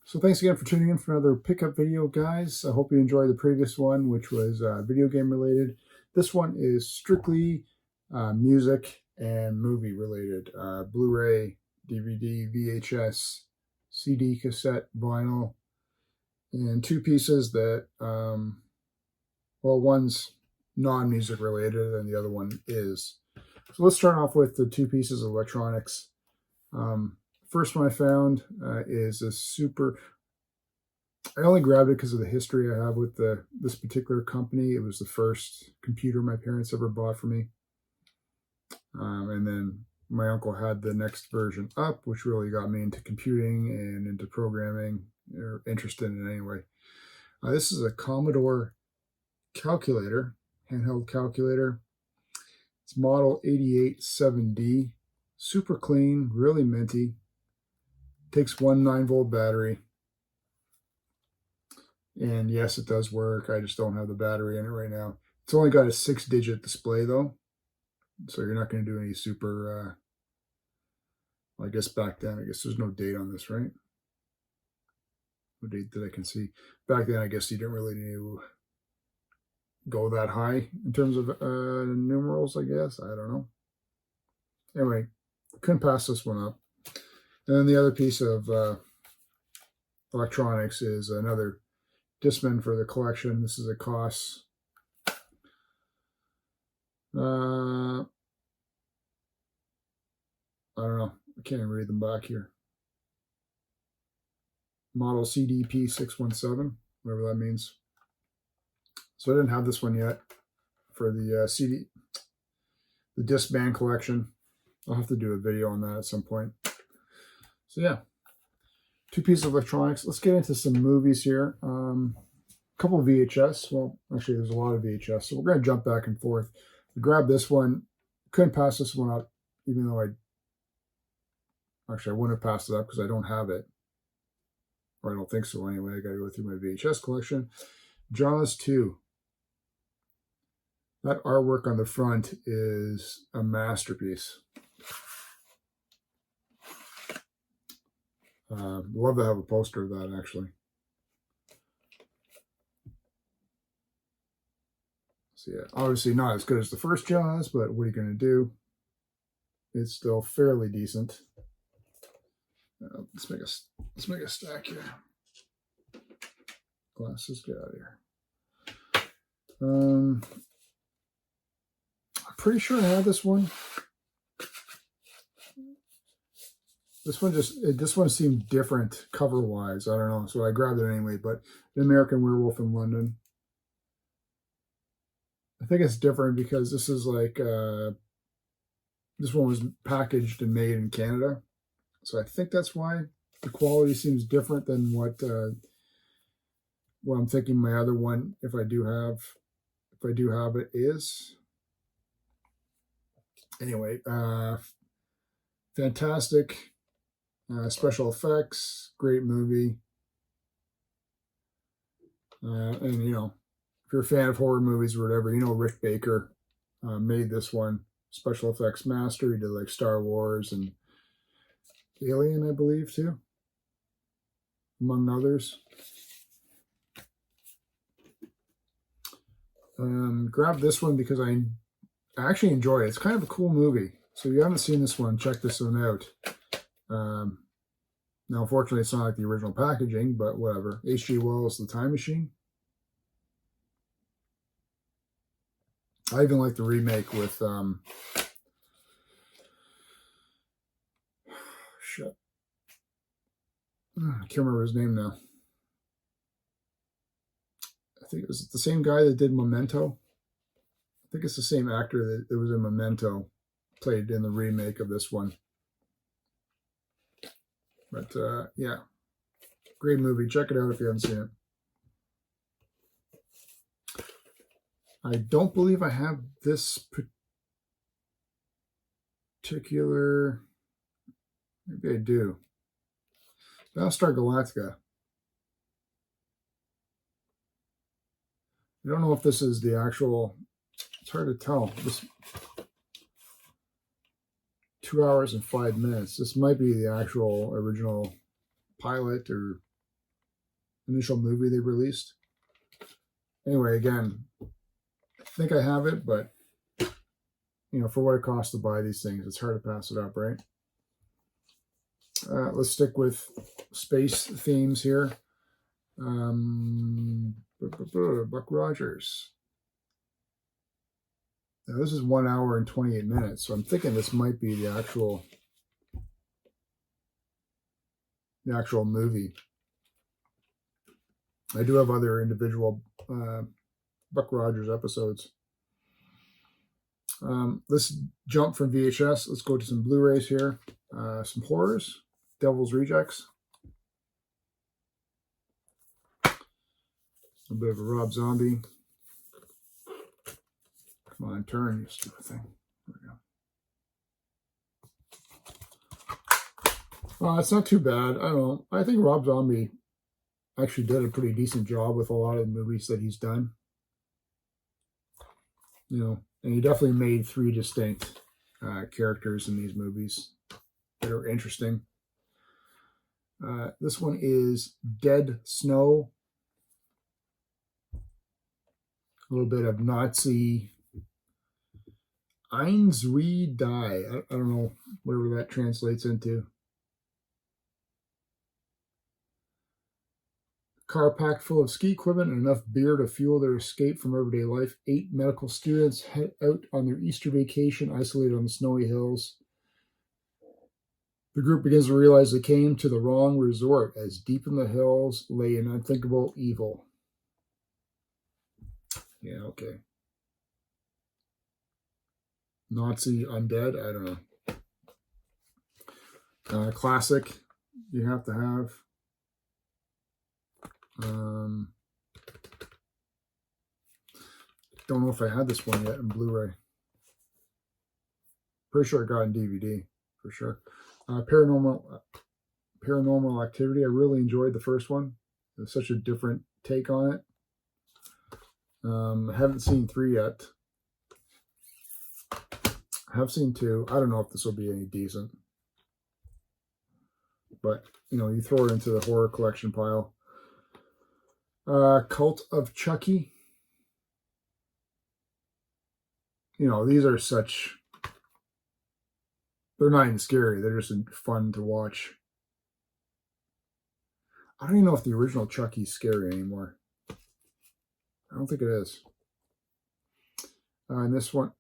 So thanks again for tuning in for another pickup video, guys. I hope you enjoyed the previous one, which was video game related. This one is strictly music and movie related. Blu-ray, DVD, VHS, CD, cassette, vinyl, and two pieces that, well, one's non-music related and the other one is. So let's start off with the two pieces of electronics. First one I found is a super... I only grabbed it because of the history I have with this particular company. It was the first computer my parents ever bought for me. And then my uncle had the next version up, which really got me into computing and into programming, or interested in it anyway. This is a Commodore Calculator, handheld calculator. It's model 887D. Super clean, really minty. Takes one 9-volt battery. And yes, it does work. I just don't have the battery in it right now. It's only got a 6-digit display though. So you're not going to do any super, well, I guess back then, I guess there's no date on this, right? No date that I can see. Back then, I guess you didn't really need to go that high in terms of numerals, I guess. I don't know. Anyway, couldn't pass this one up. And then the other piece of electronics is another Discman for the collection. This is a COS. I don't know. I can't even read them back here. Model CDP617, whatever that means. So I didn't have this one yet for the the Discman collection. I'll have to do a video on that at some point. So yeah, two pieces of electronics. Let's get into some movies here. A couple of VHS. Well, actually, there's a lot of VHS. So we're going to jump back and forth. We grabbed this one. Couldn't pass this one up, even though I wouldn't have passed it up because I don't have it. Or I don't think so anyway. I got to go through my VHS collection. Jaws 2. That artwork on the front is a masterpiece. Love to have a poster of that, actually. So yeah, obviously not as good as the first Jaws, but what are you going to do? It's still fairly decent. Let's make a stack here. Glasses, get out of here. I'm pretty sure I had this one. This one seemed different cover-wise. I don't know, so I grabbed it anyway. But The American Werewolf in London. I think it's different because this is like this one was packaged and made in Canada, so I think that's why the quality seems different than what I'm thinking my other one, if I do have it, is. Anyway, fantastic. Special effects, great movie. And, you know, if you're a fan of horror movies or whatever, you know Rick Baker made this one. Special effects master. He did like Star Wars and Alien, I believe, too, among others. Grabbed this one because I actually enjoy it. It's kind of a cool movie. So if you haven't seen this one, check this one out. Now, unfortunately, it's not like the original packaging, but whatever. H.G. Wells' The Time Machine. I even like the remake with shit. I can't remember his name now. I think it was the same guy that did Memento. I think it's the same actor that was in Memento, played in the remake of this one. But yeah, great movie. Check it out if you haven't seen it. I don't believe I have this particular. Maybe I do. Battlestar Galactica. I don't know if this is the actual. It's hard to tell. This 2 hours and 5 minutes. This might be the actual original pilot or initial movie they released. Anyway, again, I think I have it, but you know, for what it costs to buy these things, it's hard to pass it up, right? Let's stick with space themes here. Buck Rogers. Now, this is 1 hour and 28 minutes, so I'm thinking this might be the actual movie. I do have other individual Buck Rogers episodes. Let's jump from VHS. Let's go to some Blu-rays here. Some horrors. Devil's Rejects. A bit of a Rob Zombie. Come on, turn, you stupid thing. There we go. It's not too bad. I don't know. I think Rob Zombie actually did a pretty decent job with a lot of the movies that he's done. You know, and he definitely made 3 distinct characters in these movies that are interesting. This one is Dead Snow. A little bit of Nazi Eins wie die. I don't know, whatever that translates into. Car packed full of ski equipment and enough beer to fuel their escape from everyday life. 8 medical students head out on their Easter vacation, isolated on the snowy hills. The group begins to realize they came to the wrong resort, as deep in the hills lay an unthinkable evil. Yeah, okay. Nazi undead, I don't know. Classic, you have to have. Don't know if I had this one yet in Blu-ray. Pretty sure I got it in DVD, for sure. Paranormal Activity. I really enjoyed the first one. It was such a different take on it. I haven't seen 3 yet. I have seen 2. I don't know if this will be any decent. But, you know, you throw it into the horror collection pile. Cult of Chucky. You know, these are such... They're not even scary. They're just fun to watch. I don't even know if the original Chucky's scary anymore. I don't think it is. And this one...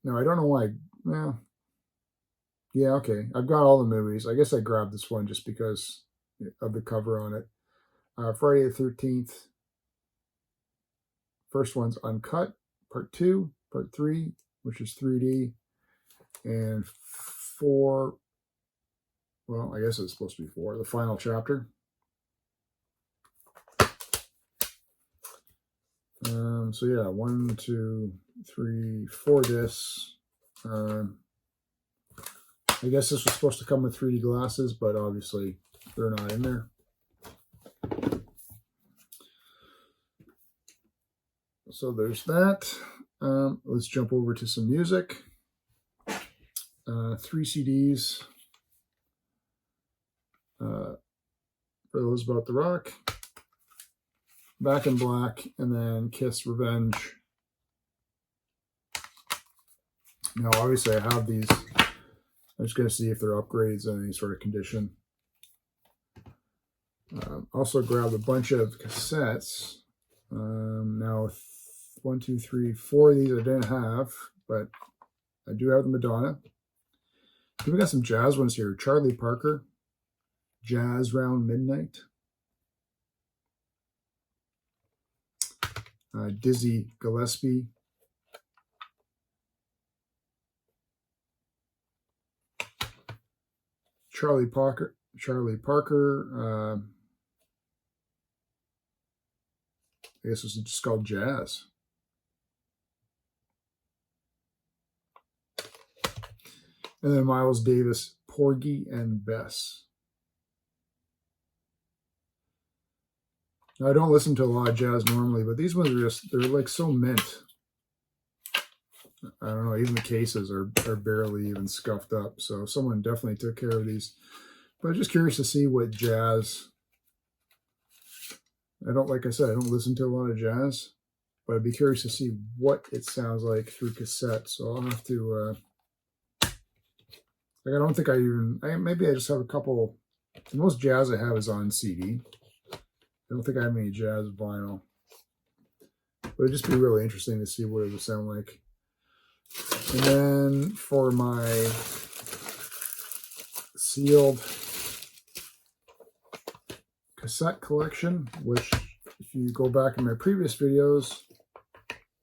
No, I don't know why. Well, yeah, okay. I've got all the movies. I guess I grabbed this one just because of the cover on it. Friday the 13th. First one's uncut. Part 2. Part 3, which is 3D. And 4. Well, I guess it's supposed to be 4. The final chapter. So yeah, 1, 2, 3, 4 discs. I guess this was supposed to come with 3D glasses, but obviously they're not in there. So there's that. Let's jump over to some music. 3 CDs. For those about the rock. Back in Black, and then Kiss Revenge. Now, obviously, I have these. I'm just going to see if they're upgrades in any sort of condition. Also grabbed a bunch of cassettes. Now, 1, 2, 3, 4 of these I didn't have, but I do have the Madonna. We got some jazz ones here. Charlie Parker, Jazz Round Midnight. Dizzy Gillespie. Charlie Parker. I guess it's just called Jazz. And then Miles Davis, Porgy and Bess. Now, I don't listen to a lot of jazz normally, but these ones are they're like so mint. I don't know, even the cases are barely even scuffed up. So someone definitely took care of these. But I'm just curious to see what jazz like I said, I don't listen to a lot of jazz, but I'd be curious to see what it sounds like through cassette. So I'll have to, like, I don't think maybe I just have a couple. The most jazz I have is on CD. I don't think I have any jazz vinyl. But it'd just be really interesting to see what it would sound like. And then for my sealed cassette collection, which if you go back in my previous videos,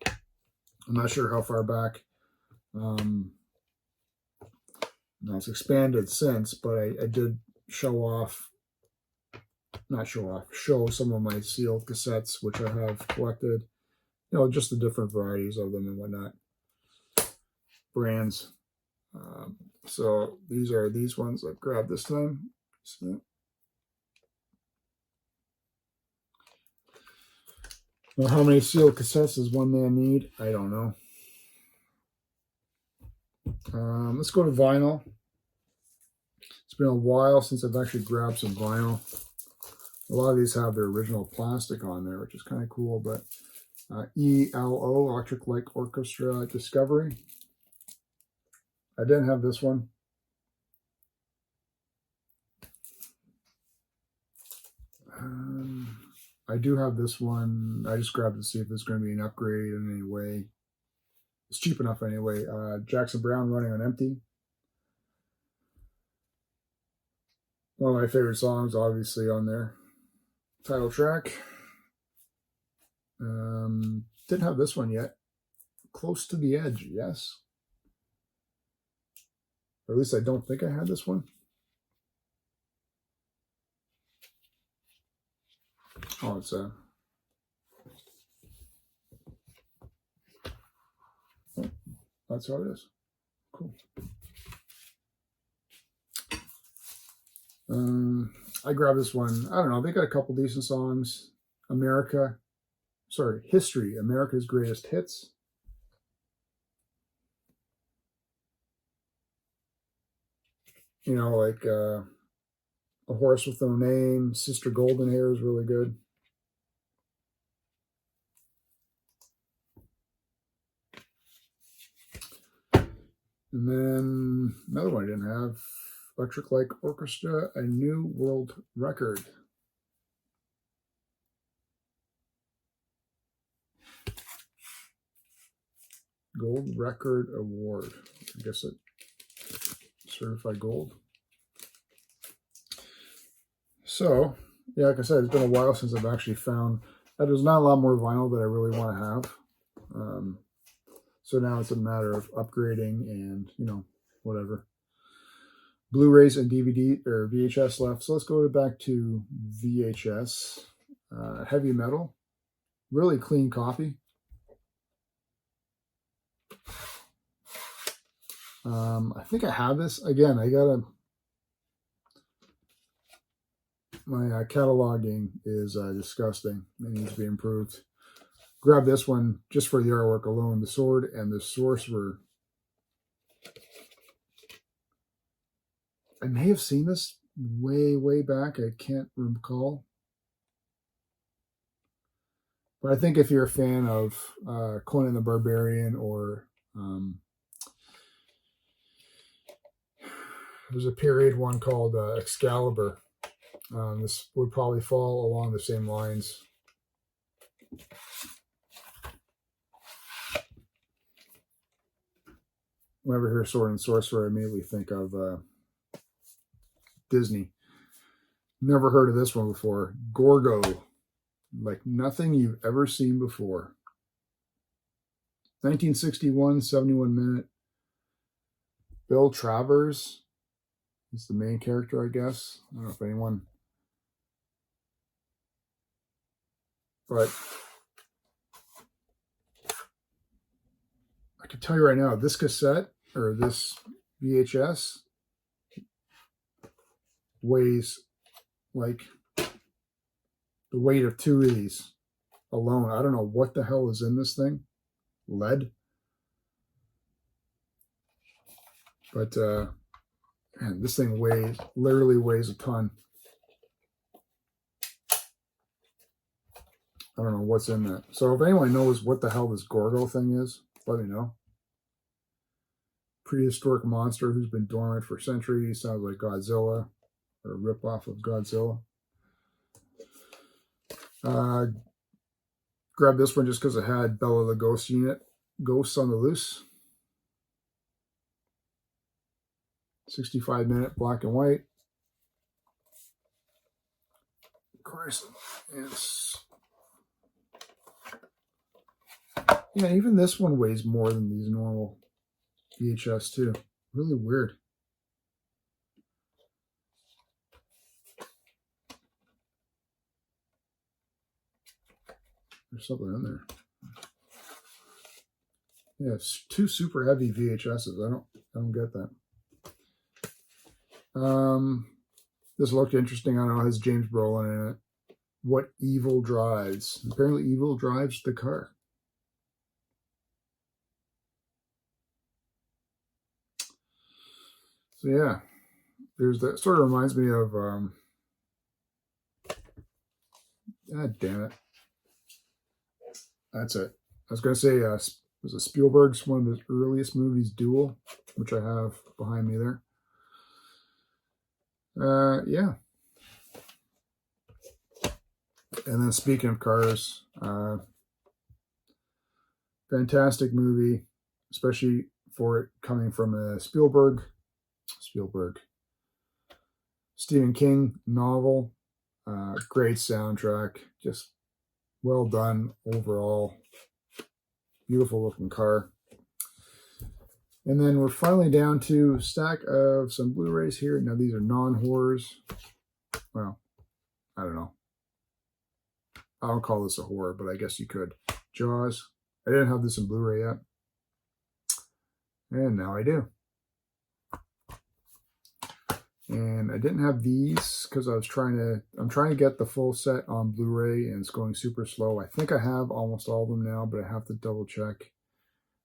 I'm not sure how far back. Now it's expanded since, but I did show some of my sealed cassettes, which I have collected. You know, just the different varieties of them and whatnot. Brands. So these are these ones I've grabbed this time. So, well, how many sealed cassettes does one man need? I don't know. Let's go to vinyl. It's been a while since I've actually grabbed some vinyl. A lot of these have their original plastic on there, which is kind of cool, but ELO, Electric Light Orchestra Discovery. I didn't have this one. I do have this one. I just grabbed to see if there's going to be an upgrade in any way. It's cheap enough anyway. Jackson Browne, Running on Empty. One of my favorite songs, obviously, on there. Title track. Didn't have this one yet. Close to the Edge, yes. Or at least I don't think I had this one. Oh, it's that's how it is. Cool. I grabbed this one. I don't know. They got a couple decent songs. History, America's Greatest Hits. You know, like A Horse with No Name, Sister Golden Hair is really good. And then another one I didn't have, Electric Light Orchestra, A New World Record. Gold Record Award. I guess it certified gold. So, yeah, like I said, it's been a while since I've actually found that there's not a lot more vinyl that I really want to have. So now it's a matter of upgrading and, you know, whatever. Blu-rays and DVD or VHS left. So let's go back to VHS. Heavy Metal. Really clean copy. I think I have this. Again, my cataloging is disgusting. It needs to be improved. Grab this one just for the artwork alone. The Sword and the Sorcerer. I may have seen this way back. I can't recall. But I think if you're a fan of Conan the Barbarian or there's a period one called Excalibur. This would probably fall along the same lines. Whenever I hear Sword and Sorcerer, I immediately think of Disney. Never heard of this one before. Gorgo. Like nothing you've ever seen before. 1961, 71 minute. Bill Travers is the main character, I guess. I don't know if anyone. But I can tell you right now, this cassette or this VHS weighs like the weight of two of these alone. I don't know what the hell is in this thing. Lead. But man, this thing literally weighs a ton. I don't know what's in that. So if anyone knows what the hell this Gorgo thing is, let me know. Prehistoric monster who's been dormant for centuries. Sounds like Godzilla, or a ripoff of Godzilla. Grabbed this one just because it had Bella the Ghost unit. Ghosts on the Loose. 65-minute black and white. Of course, it's... Yeah, even this one weighs more than these normal VHS too. Really weird. There's something in there. Yeah, it's two super heavy VHSs. I don't get that. This looked interesting. I don't know, it has James Brolin in it. What Evil Drives? Apparently evil drives the car. So yeah, there's that. Sort of reminds me of God damn it. That's it. I was going to say, was it Spielberg's one of his earliest movies, Duel, which I have behind me there. Yeah. And then speaking of cars, fantastic movie, especially for it coming from a Spielberg, Stephen King novel. Great soundtrack, just well done overall. Beautiful looking car. And then we're finally down to a stack of some Blu-rays here. Now these are non-horrors. Well, I don't know. I don't call this a horror, but I guess you could. Jaws. I didn't have this in Blu-ray yet. And now I do. And I didn't have these because I'm trying to get the full set on Blu-ray, and it's going super slow. I think I have almost all of them now, but I have to double check.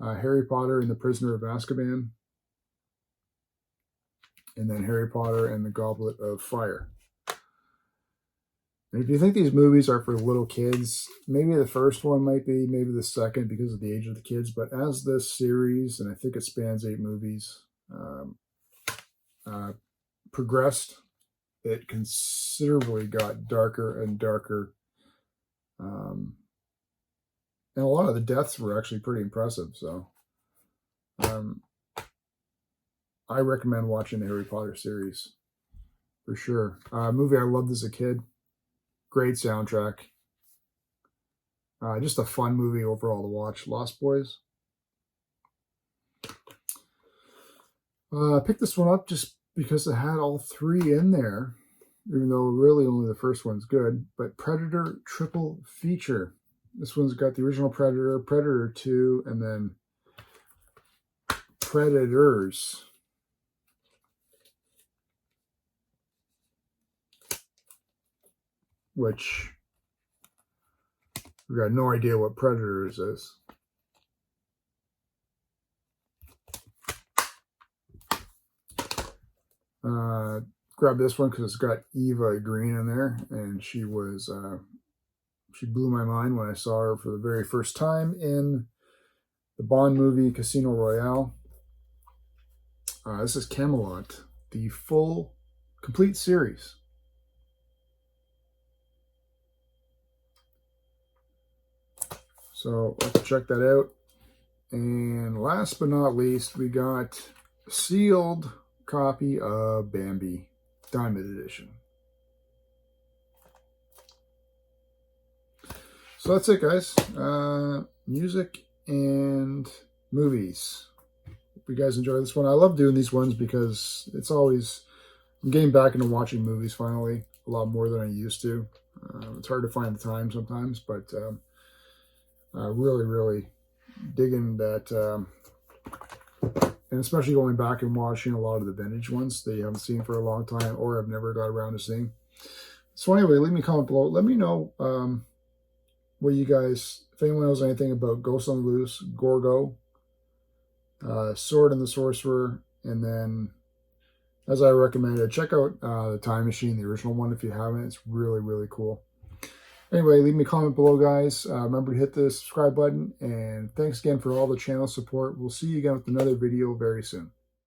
Harry Potter and the Prisoner of Azkaban. And then Harry Potter and the Goblet of Fire. And if you think these movies are for little kids, maybe the first one might be, maybe the second because of the age of the kids. But as this series, and I think it spans 8 movies, progressed, it considerably got darker and darker. And a lot of the deaths were actually pretty impressive. So I recommend watching the Harry Potter series for sure. Movie I loved as a kid. Great soundtrack. Just a fun movie overall to watch. Lost Boys. I picked this one up just because it had all 3 in there, even though really only the first one's good. But Predator triple feature. This one's got the original Predator, Predator 2, and then Predators. Which we got no idea what Predators is. Grabbed this one because it's got Eva Green in there, and she was she blew my mind when I saw her for the very first time in the Bond movie Casino Royale. This is Camelot, the full complete series. So let's check that out. And last but not least, we got a sealed copy of Bambi Diamond Edition. So that's it, guys. Music and movies. Hope you guys enjoy this one. I love doing these ones because it's always, I'm getting back into watching movies finally, a lot more than I used to. It's hard to find the time sometimes, but really digging that, and especially going back and watching a lot of the vintage ones that you haven't seen for a long time or have never got around to seeing. So anyway, leave me a comment below. Let me know what you guys, if anyone knows anything about Ghost on the Loose, Gorgo, Sword and the Sorcerer, and then, as I recommended, check out the Time Machine, the original one, if you haven't. It's really cool. Anyway, leave me a comment below, guys. Remember to hit the subscribe button, and thanks again for all the channel support. We'll see you again with another video very soon.